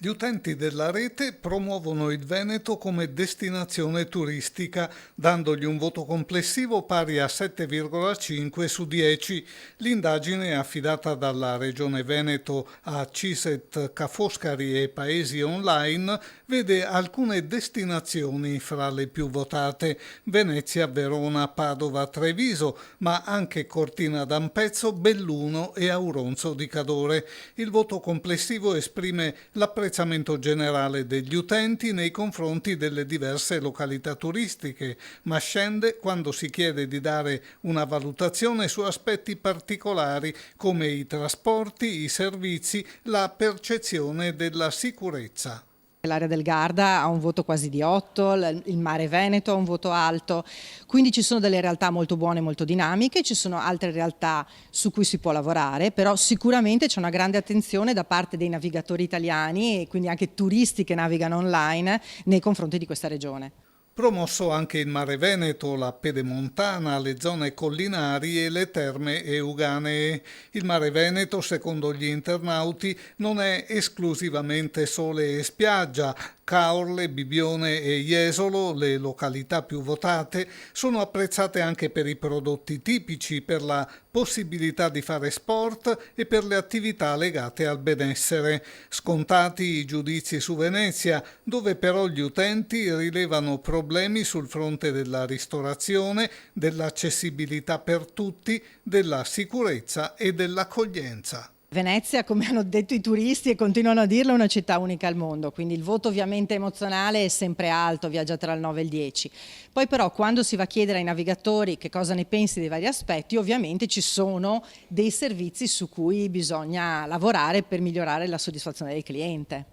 Gli utenti della rete promuovono il Veneto come destinazione turistica, dandogli un voto complessivo pari a 7,5 su 10. L'indagine affidata dalla Regione Veneto a CISET Ca' Foscari e Paesi Online vede alcune destinazioni fra le più votate: Venezia, Verona, Padova, Treviso, ma anche Cortina d'Ampezzo, Belluno e Auronzo di Cadore. Il voto complessivo esprime l'apprezzamento generale degli utenti nei confronti delle diverse località turistiche, ma scende quando si chiede di dare una valutazione su aspetti particolari come i trasporti, i servizi, la percezione della sicurezza. L'area del Garda ha un voto quasi di 8, il Mare Veneto ha un voto alto, quindi ci sono delle realtà molto buone, molto dinamiche, ci sono altre realtà su cui si può lavorare, però sicuramente c'è una grande attenzione da parte dei navigatori italiani e quindi anche turisti che navigano online nei confronti di questa regione. Promosso anche il Mare Veneto, la Pedemontana, le zone collinari e le terme euganee. Il Mare Veneto, secondo gli internauti, non è esclusivamente sole e spiaggia. Caorle, Bibione e Jesolo, le località più votate, sono apprezzate anche per i prodotti tipici, per la possibilità di fare sport e per le attività legate al benessere. Scontati i giudizi su Venezia, dove però gli utenti rilevano problemi sul fronte della ristorazione, dell'accessibilità per tutti, della sicurezza e dell'accoglienza. Venezia, come hanno detto i turisti e continuano a dirlo, è una città unica al mondo, quindi il voto ovviamente emozionale è sempre alto, viaggia tra il 9 e il 10. Poi però quando si va a chiedere ai navigatori che cosa ne pensi dei vari aspetti, ovviamente ci sono dei servizi su cui bisogna lavorare per migliorare la soddisfazione del cliente.